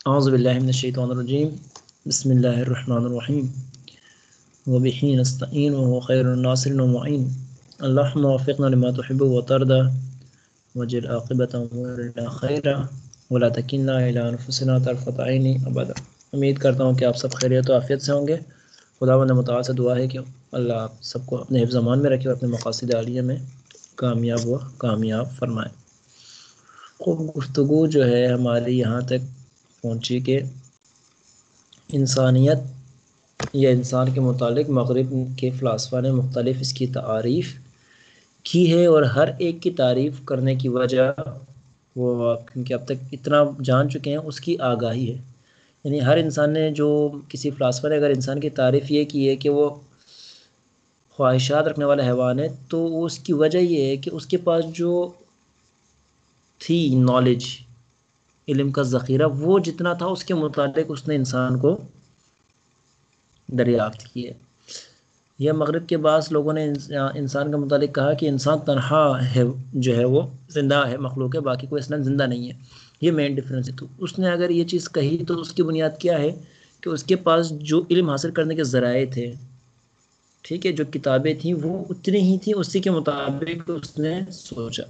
اعوذ باللہ من الشیطان الرجیم بسم اللہ الرحمن الرحیم وبہ نستعین وهو خیر الناصر ومعین اللہم وفقنا لما تحب وترضى واجعل عاقبۃ امورنا خیرا ولا تکلنا الی انفسنا طرفۃ عین ابدا۔ امید کرتا ہوں کہ آپ سب خیریت و عافیت سے ہوں گے۔ خداوند متعال سے دعا ہے کہ اللہ آپ سب کو اپنے حفظ امان میں رکھے اور اپنے مقاصد عالیہ میں کامیاب فرمائے۔ خوب گفتگو جو ہے ہماری یہاں تک پہنچی کہ انسانیت یا انسان کے متعلق مغرب کے فلاسفہ نے مختلف اس کی تعریف کی ہے، اور ہر ایک کی تعریف کرنے کی وجہ وہ کیونکہ اب تک اتنا جان چکے ہیں اس کی آگاہی ہے۔ یعنی ہر انسان نے جو کسی فلاسفہ نے اگر انسان کی تعریف یہ کی ہے کہ وہ خواہشات رکھنے والا حیوان ہے، تو اس کی وجہ یہ ہے کہ اس کے پاس جو تھی نالج، علم کا ذخیرہ، وہ جتنا تھا اس کے متعلق اس نے انسان کو دریافت کی ہے۔ یہ مغرب کے بعض لوگوں نے انسان کے متعلق کہا کہ انسان تنہا ہے، جو ہے وہ زندہ ہے، مخلوق ہے، باقی کوئی اصلا زندہ نہیں ہے۔ یہ مین ڈفرینس ہے۔ تو اس نے اگر یہ چیز کہی تو اس کی بنیاد کیا ہے کہ اس کے پاس جو علم حاصل کرنے کے ذرائع تھے، ٹھیک ہے، جو کتابیں تھیں وہ اتنی ہی تھیں، اسی کے مطابق اس نے سوچا۔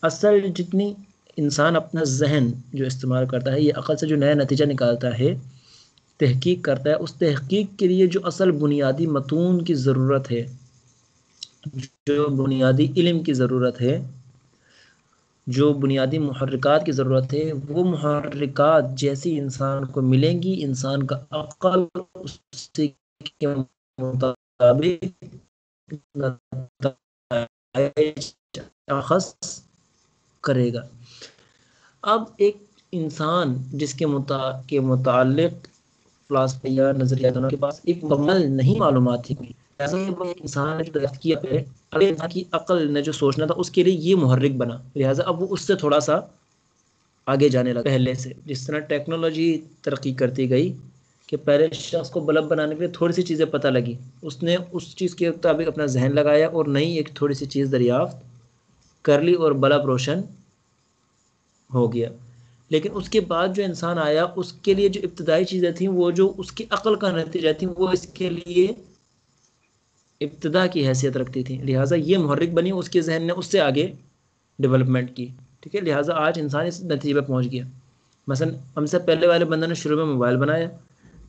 اصل جتنی انسان اپنا ذہن جو استعمال کرتا ہے، یہ عقل سے جو نیا نتیجہ نکالتا ہے، تحقیق کرتا ہے، اس تحقیق کے لیے جو اصل بنیادی متون کی ضرورت ہے، جو بنیادی علم کی ضرورت ہے، جو بنیادی محرکات کی ضرورت ہے، وہ محرکات جیسی انسان کو ملیں گی، انسان کا عقل اسی کے مطابق نتائج اخذ کرے گا۔ اب ایک انسان جس کے متعلق فلاسفہ یا نظریہ دونوں کے پاس ایک مکمل نہیں معلومات تھی، ایسا وہ ایک انسان نے جو دریافت کیا پہلے، اگلے انسان کی عقل نے جو سوچنا تھا اس کے لیے یہ محرک بنا، لہٰذا اب وہ اس سے تھوڑا سا آگے جانے لگا پہلے سے۔ جس طرح ٹیکنالوجی ترقی کرتی گئی کہ پہلے شخص کو بلب بنانے کے لیے تھوڑی سی چیزیں پتہ لگی، اس نے اس چیز کے مطابق اپنا ذہن لگایا اور نئی ایک تھوڑی سی چیز دریافت کر لی اور بلب روشن ہو گیا۔ لیکن اس کے بعد جو انسان آیا، اس کے لیے جو ابتدائی چیزیں تھیں، وہ جو اس کی عقل کا نتیجہ تھیں، وہ اس کے لیے ابتدا کی حیثیت رکھتی تھیں، لہٰذا یہ محرک بنی، اس کے ذہن نے اس سے آگے ڈیولپمنٹ کی، ٹھیک ہے، لہٰذا آج انسان اس نتیجے پہ پہنچ گیا۔ مثلا ہم سے پہلے والے بندے نے شروع میں موبائل بنایا،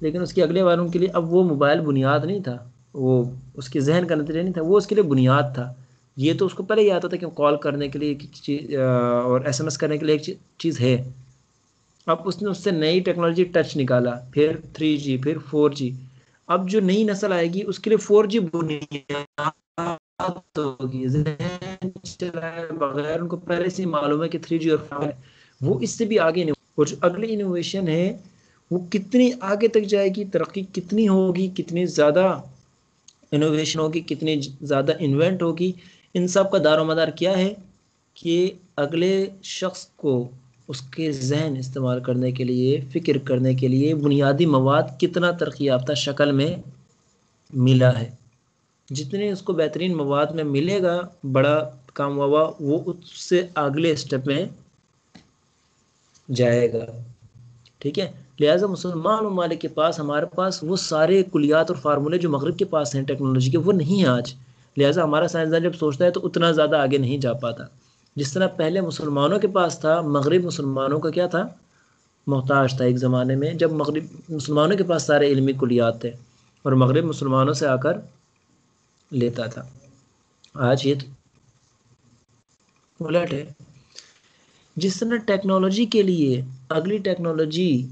لیکن اس کے اگلے والوں کے لیے اب وہ موبائل بنیاد نہیں تھا، وہ اس کے ذہن کا نتیجہ نہیں تھا، وہ اس کے لیے بنیاد تھا۔ یہ تو اس کو پہلے ہی آتا تھا کہ کال کرنے کے لیے ایک چیز اور ایس ایم ایس کرنے کے لیے ایک چیز ہے۔ اب اس نے اس سے نئی ٹیکنالوجی ٹچ نکالا، پھر 3G، پھر 4G۔ اب جو نئی نسل آئے گی اس کے لیے 4G بنیاد ہوگی، ذہن چلائے بغیر ان کو پہلے سے معلوم ہے کہ 3G اور 4G وہ اس سے بھی آگے نہیں، اور جو اگلی انوویشن ہے وہ کتنی آگے تک جائے گی، ترقی کتنی ہوگی، کتنی زیادہ انوویشن ہوگی، کتنی زیادہ انوینٹ ہوگی، ان سب کا دار و مدار کیا ہے کہ اگلے شخص کو اس کے ذہن استعمال کرنے کے لیے، فکر کرنے کے لیے بنیادی مواد کتنا ترقی یافتہ شکل میں ملا ہے۔ جتنے اس کو بہترین مواد میں ملے گا، بڑا کام ہوا، وہ اس سے اگلے اسٹیپ میں جائے گا، ٹھیک ہے۔ لہٰذا مسلمان ممالک کے پاس، ہمارے پاس وہ سارے کلیات اور فارمولے جو مغرب کے پاس ہیں ٹیکنالوجی کے، وہ نہیں ہیں آج۔ لہٰذا ہمارا سائنسدان جب سوچتا ہے تو اتنا زیادہ آگے نہیں جا پاتا۔ جس طرح پہلے مسلمانوں کے پاس تھا، مغرب مسلمانوں کا کیا تھا، محتاج تھا ایک زمانے میں، جب مغرب مسلمانوں کے پاس سارے علمی کلیات تھے اور مغرب مسلمانوں سے آ کر لیتا تھا۔ آج یہ تو الٹ ہے۔ جس طرح ٹیکنالوجی کے لیے اگلی ٹیکنالوجی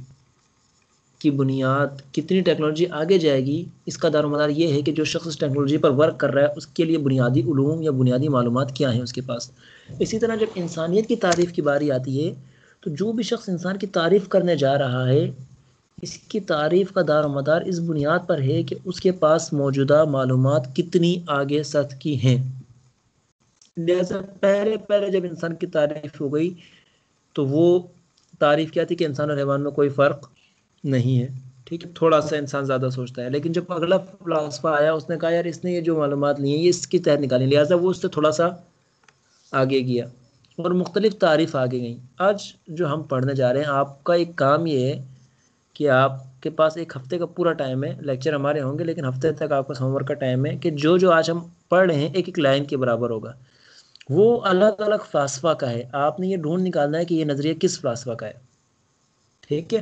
کی بنیاد، کتنی ٹیکنالوجی آگے جائے گی، اس کا دار و مدار یہ ہے کہ جو شخص اس ٹیکنالوجی پر ورک کر رہا ہے اس کے لیے بنیادی علوم یا بنیادی معلومات کیا ہیں اس کے پاس۔ اسی طرح جب انسانیت کی تعریف کی باری آتی ہے تو جو بھی شخص انسان کی تعریف کرنے جا رہا ہے، اس کی تعریف کا دار و مدار اس بنیاد پر ہے کہ اس کے پاس موجودہ معلومات کتنی آگے سطح کی ہیں۔ لہذا پہلے جب انسان کی تعریف ہو گئی تو وہ تعریف کیا تھی کہ انسان اور حیوان میں کوئی فرق نہیں ہے، ٹھیک ہے، تھوڑا سا انسان زیادہ سوچتا ہے۔ لیکن جب اگلا فلاسفہ آیا، اس نے کہا یار اس نے یہ جو معلومات لی ہیں یہ اس کی تحت نکالی، لہٰذا وہ اس سے تھوڑا سا آگے گیا، اور مختلف تعریف آگے گئیں. آج جو ہم پڑھنے جا رہے ہیں، آپ کا ایک کام یہ ہے کہ آپ کے پاس ایک ہفتے کا پورا ٹائم ہے. لیکچر ہمارے ہوں گے لیکن ہفتے تک آپ کا ہوم ورک کا ٹائم ہے کہ جو آج ہم پڑھ رہے ہیں ایک ایک لائن کے برابر ہوگا. وہ الگ الگ فلسفہ کا ہے. آپ نے یہ ڈھونڈ نکالنا ہے کہ یہ نظریہ کس فلسفہ کا ہے. ٹھیک ہے.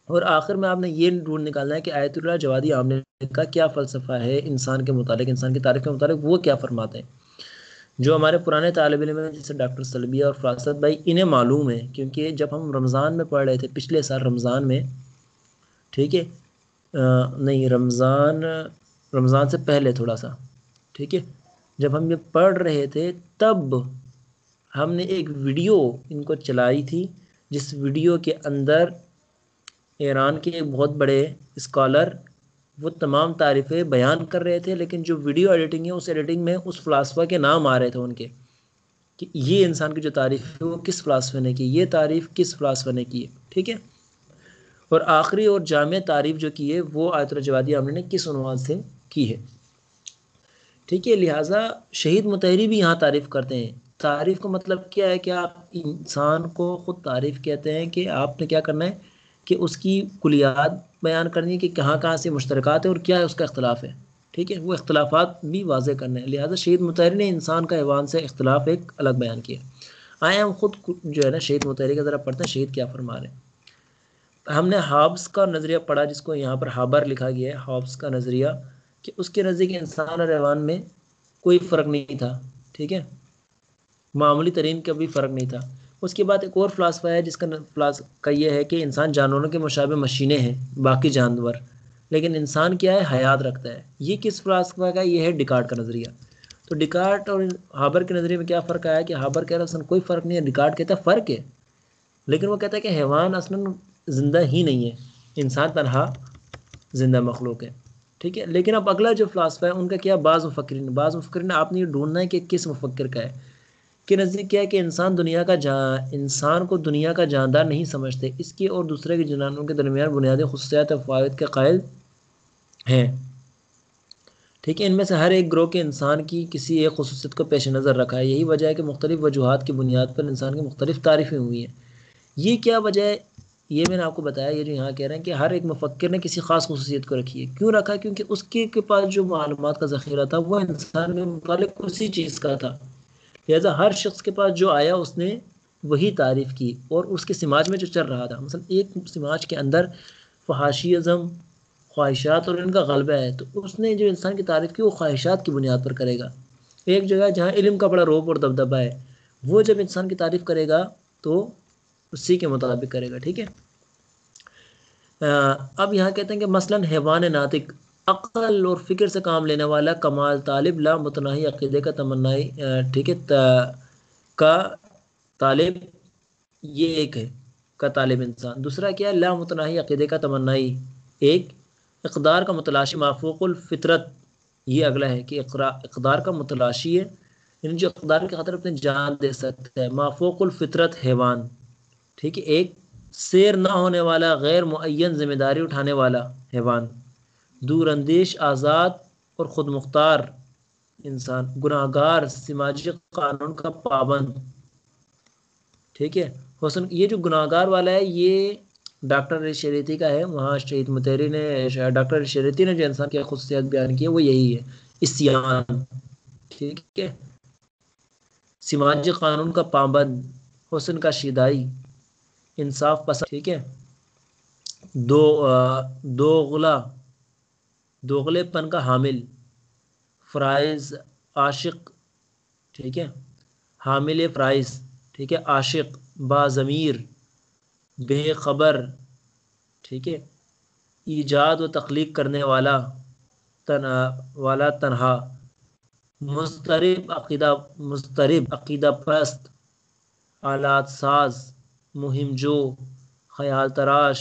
اور آخر میں آپ نے یہ ڈھونڈ نکالنا ہے کہ آیت اللہ جوادی عاملہ کا کیا فلسفہ ہے انسان کے متعلق، انسان کی تاریخ کے متعلق وہ کیا فرماتے ہیں. جو ہمارے پرانے طالب علم ہیں جیسے ڈاکٹر سلبیہ اور فراست بھائی، انہیں معلوم ہے کیونکہ جب ہم رمضان میں پڑھ رہے تھے پچھلے سال رمضان میں، ٹھیک ہے، نہیں رمضان سے پہلے تھوڑا سا، ٹھیک ہے، جب ہم یہ پڑھ رہے تھے تب ہم نے ایک ویڈیو ان کو چلائی تھی، جس ویڈیو کے اندر ایران کے ایک بہت بڑے اسکالر وہ تمام تعریفیں بیان کر رہے تھے، لیکن جو ویڈیو ایڈیٹنگ ہے اس ایڈیٹنگ میں اس فلاسفہ کے نام آ رہے تھے ان کے، کہ یہ انسان کی جو تعریف ہے وہ کس فلاسفہ نے کی، یہ تعریف کس فلاسفہ نے کی ہے. ٹھیک ہے. اور آخری اور جامع تعریف جو کی ہے وہ آیت اللہ جوادی عاملہ نے کس عنوان سے کی ہے. ٹھیک ہے. لہٰذا شہید مطہری بھی یہاں تعریف کرتے ہیں. تعریف کا مطلب کیا ہے کہ آپ انسان کو خود تعریف کہتے ہیں کہ آپ نے کیا کرنا ہے کہ اس کی کلیات بیان کرنی ہے کہ کہاں کہاں سے مشترکات ہیں اور کیا اس کا اختلاف ہے. ٹھیک ہے. وہ اختلافات بھی واضح کرنے ہیں. لہٰذا شہید مطہری نے انسان کا حیوان سے اختلاف ایک الگ بیان کیا. آئے ہم خود جو ہے نا شہید مطہری کا ذرا پڑھتے ہیں شہید کیا فرما رہے ہیں. ہم نے ہابس کا نظریہ پڑھا جس کو یہاں پر ہابر لکھا گیا ہے. ہابس کا نظریہ کہ اس کے نزدیک انسان اور حیوان میں کوئی فرق نہیں تھا. ٹھیک ہے. معمولی ترین کا بھی فرق نہیں تھا. اس کے بعد ایک اور فلاسفہ ہے جس کا یہ ہے کہ انسان جانوروں کے مشابہ مشینیں ہیں باقی جانور، لیکن انسان کیا ہے حیات رکھتا ہے. یہ کس فلاسفہ کا؟ یہ ہے ڈیکارٹ کا نظریہ. تو ڈیکارٹ اور ہابر کے نظریے میں کیا فرق آیا کہ ہابر کہہ رہا ہے اصلا کوئی فرق نہیں ہے، ڈیکارٹ کہتا ہے فرق ہے، لیکن وہ کہتا ہے کہ حیوان اصلا زندہ ہی نہیں ہے، انسان تنہا زندہ مخلوق ہے. ٹھیک ہے. لیکن اب اگلا جو فلاسفہ ہے ان کا کیا، بعض مفکرین آپ نے یہ ڈھونڈنا ہے کہ کس مفکر کا ہے. کہ نزدیک کیا ہے کہ انسان کو دنیا کا جاندار نہیں سمجھتے، اس کی اور دوسرے کے جنانوں کے درمیان بنیادی خصوصیات اور فوائد کے قائل ہیں. ٹھیک ہے. ان میں سے ہر ایک گروہ کے انسان کی کسی ایک خصوصیت کو پیش نظر رکھا ہے. یہی وجہ ہے کہ مختلف وجوہات کی بنیاد پر انسان کی مختلف تعریفیں ہوئی ہیں. یہ کیا وجہ ہے؟ یہ میں نے آپ کو بتایا. یہ جو یہاں کہہ رہے ہیں کہ ہر ایک مفکر نے کسی خاص خصوصیت کو رکھی ہے. کیوں رکھا؟ کیونکہ اس کے پاس جو معلومات کا ذخیرہ تھا وہ انسان کے متعلق اسی چیز کا تھا. لہذا ہر شخص کے پاس جو آیا اس نے وہی تعریف کی، اور اس کے سماج میں جو چل رہا تھا، مثلا ایک سماج کے اندر فحاشی ازم، خواہشات اور ان کا غلبہ ہے، تو اس نے جو انسان کی تعریف کی وہ خواہشات کی بنیاد پر کرے گا. ایک جگہ جہاں علم کا بڑا روب اور دبدبہ ہے، وہ جب انسان کی تعریف کرے گا تو اسی کے مطابق کرے گا. ٹھیک ہے. اب یہاں کہتے ہیں کہ مثلا حیوان ناطق، عقل اور فکر سے کام لینے والا کمال طالب، لا متناہی عقیدے کا تمنائی، ٹھیک ہے، کا طالب، یہ ایک ہے کا طالب انسان. دوسرا کیا ہے؟ لا متناہی عقیدے کا تمنائی ایک، اقدار کا متلاشی مافوق الفطرت، یہ اگلا ہے کہ اقدار کا متلاشی ہے، یعنی جو اقدار کی خاطر اپنی جان دے سکتا ہے، مافوق الفطرت حیوان. ٹھیک ہے. ایک سیر نہ ہونے والا، غیر معین ذمہ داری اٹھانے والا حیوان. دور اندیش، آزاد اور خود مختار انسان. گناہ گار، سماجی قانون کا پابند. ٹھیک ہے. حسن، یہ جو گناہ گار والا ہے یہ ڈاکٹر شریعتی کا ہے. وہاں شہید مطہری نے، ڈاکٹر شریعتی نے جو انسان کی خصوصیات بیان کی ہے وہ یہی ہے، اسیان. ٹھیک ہے. سماجی قانون کا پابند، حسن کا شیدائی، انصاف پسند. ٹھیک ہے. دوغلے پن کا حامل، فرائض عاشق. ٹھیک ہے. حامل فرائض. ٹھیک ہے. عاشق، باضمیر، بے خبر. ٹھیک ہے. ایجاد و تخلیق کرنے والا، تنہا. مضطرب عقیدہ پرست، آلات ساز، مہم جو، خیال تراش.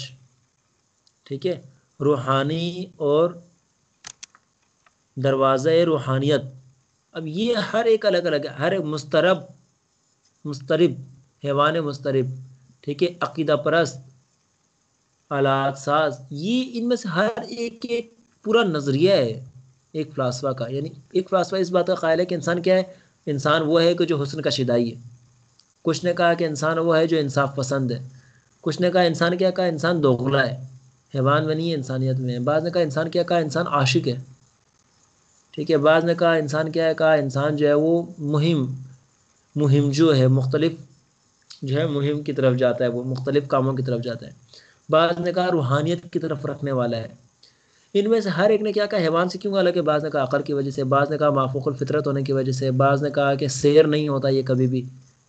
ٹھیک ہے. روحانی اور دروازہ روحانیت. اب یہ ہر ایک الگ الگ ہے. ہر ایک مضطرب حیوان مضطرب. ٹھیک ہے. عقیدہ پرست، آلات ساز. یہ ان میں سے ہر ایک پورا نظریہ ہے ایک فلاسفہ کا. یعنی ایک فلاسفہ اس بات کا قائل ہے کہ انسان کیا ہے؟ انسان وہ ہے کہ جو حسن کا شیدائی ہے. کچھ نے کہا کہ انسان وہ ہے جو انصاف پسند ہے، کچھ نے کہا انسان کیا کہا انسان دوغلا ہے، حیوان میں نہیں ہے انسانیت میں ہے، بعض نے کہا انسان کیا کہا انسان عاشق ہے، ٹھیک ہے، بعض نے کہا انسان کیا ہے کہا انسان جو ہے وہ مہم جو ہے مختلف جو ہے مہم کی طرف جاتا ہے، وہ مختلف کاموں کی طرف جاتا ہے، بعض نے کہا روحانیت کی طرف رکھنے والا ہے۔ ان میں سے ہر ایک نے کیا کہا حیوان سے کیوں الگ ہے، بعض نے کہا عقل کی وجہ سے، بعض نے کہا مافوق الفطرت ہونے کی وجہ سے، بعض نے کہا کہ سیر نہیں ہوتا یہ کبھی بھی،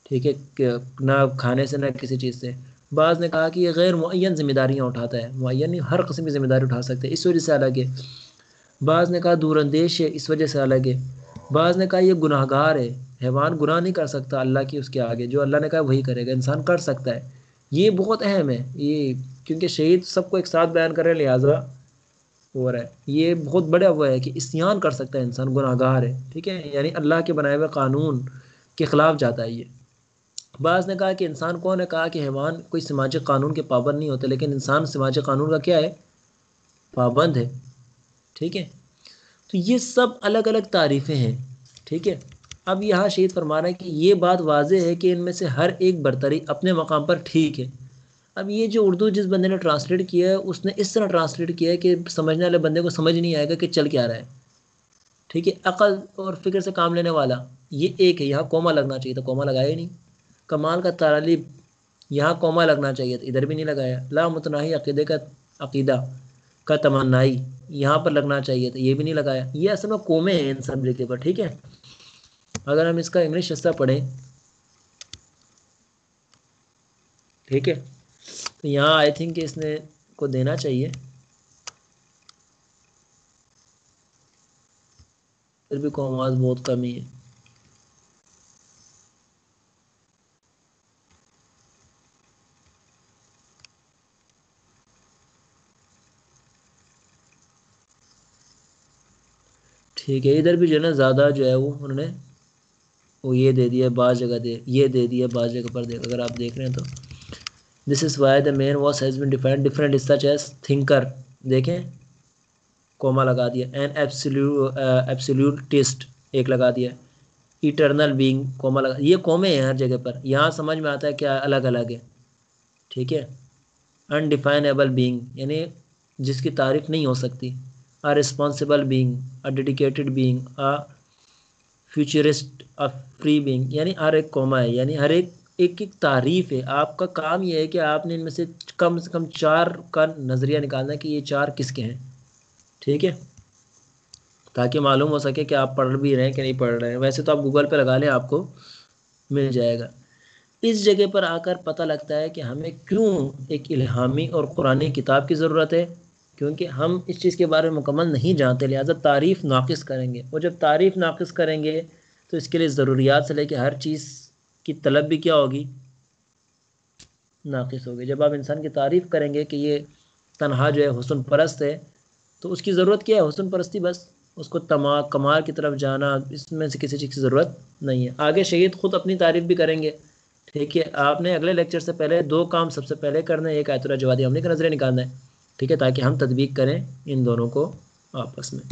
ٹھیک ہے، کہ نہ کھانے سے نہ کسی چیز سے، بعض نے کہا کہ یہ غیر معین ذمہ داریاں اٹھاتا ہے، معین نہیں ہر قسم کی ذمہ داری اٹھا سکتے ہیں اس وجہ سے الگ ہے، بعض نے کہا دور اندیش ہے اس وجہ سے الگ ہے، بعض نے کہا یہ گناہ گار ہے، حیوان گناہ نہیں کر سکتا اللہ کی اس کے آگے، جو اللہ نے کہا وہی کرے گا، انسان کر سکتا ہے۔ یہ بہت اہم ہے یہ، کیونکہ شہید سب کو ایک ساتھ بیان کرے لہٰذا ہو رہا ہے، یہ بہت بڑا وہ ہے کہ عصیان کر سکتا ہے انسان، گناہ گار ہے، ٹھیک ہے، یعنی اللہ کے بنائے ہوئے قانون کے خلاف جاتا ہے یہ۔ بعض نے کہا کہ انسان کون نے کہا کہ حیوان کوئی سماجی قانون کے پابند نہیں ہوتے، لیکن انسان سماجی قانون کا کیا ہے، پابند ہے، ٹھیک ہے۔ تو یہ سب الگ الگ تعریفیں ہیں، ٹھیک ہے۔ اب یہاں شہید فرما رہا ہے کہ یہ بات واضح ہے کہ ان میں سے ہر ایک برتری اپنے مقام پر ٹھیک ہے۔ اب یہ جو اردو جس بندے نے ٹرانسلیٹ کیا ہے اس نے اس طرح ٹرانسلیٹ کیا ہے کہ سمجھنے والے بندے کو سمجھ نہیں آئے گا کہ چل کیا رہا ہے، ٹھیک ہے۔ عقل اور فکر سے کام لینے والا یہ ایک ہے، یہاں کوما لگنا چاہیے تھا، کوما لگایا ہی نہیں۔ کمال کا طالب یہاں کوما لگنا چاہیے تھا، ادھر بھی نہیں لگایا۔ لا متناہی عقیدہ کا تمنائی یہاں پر لگنا چاہیے تھا، یہ بھی نہیں لگایا۔ یہ اصل میں کومے ہیں ان سب جگہ پر، ٹھیک ہے۔ اگر ہم اس کا انگلش حصہ پڑھیں، ٹھیک ہے، تو یہاں آئی تھنک کہ اس نے کو دینا چاہیے، پھر بھی کوماز بہت کمی ہے۔ ٹھیک ہے، ادھر بھی جو ہے نا زیادہ جو ہے وہ انہوں نے وہ یہ دے دیا، بعض جگہ یہ دے دیا، بعض جگہ پر اگر آپ دیکھ رہے ہیں تو this is why the man was has been defined different such as thinker, دیکھیں کوما لگا دیا، این ایبسلیوٹسٹ ایک لگا دیا، ایٹرنل بینگ کوما لگا، یہ کومے ہیں ہر جگہ پر، یہاں سمجھ میں آتا ہے کیا الگ الگ ہے، ٹھیک ہے۔ انڈیفائنیبل بینگ یعنی جس کی تعریف نہیں ہو سکتی، a responsible being, a dedicated being, a futurist, a free being، یعنی ہر ایک کوما ہے، یعنی ہر ایک تعریف ہے۔ آپ کا کام یہ ہے کہ آپ نے ان میں سے کم 4 کا نظریہ نکالنا ہے کہ یہ 4 کس کے ہیں، ٹھیک ہے، تاکہ معلوم ہو سکے کہ آپ پڑھ بھی رہے ہیں کہ نہیں پڑھ رہے ہیں۔ ویسے تو آپ گوگل پہ لگا لیں، آپ کو مل جائے گا۔ اس جگہ پر آ کر پتہ لگتا ہے کہ ہمیں کیوں ایک الہامی اور قرآنی کتاب کی ضرورت ہے، کیونکہ ہم اس چیز کے بارے میں مکمل نہیں جانتے، لہٰذا تعریف ناقص کریں گے، اور جب تعریف ناقص کریں گے تو اس کے لیے ضروریات سے لے کے ہر چیز کی طلب بھی کیا ہوگی، ناقص ہوگی۔ جب آپ انسان کی تعریف کریں گے کہ یہ تنہا جو ہے حسن پرست ہے، تو اس کی ضرورت کیا ہے، حسن پرستی، بس اس کو کمال کی طرف جانا، اس میں سے کسی چیز کی ضرورت نہیں ہے۔ آگے شہید خود اپنی تعریف بھی کریں گے، ٹھیک ہے۔ آپ نے اگلے لیکچر سے پہلے 2 کام سب سے پہلے کرنا ہے، ایک آیت الجوادی عملی کا نظریہ نکالنا ہے، ٹھیک ہے، تاکہ ہم تطبیق کریں ان دونوں کو آپس میں۔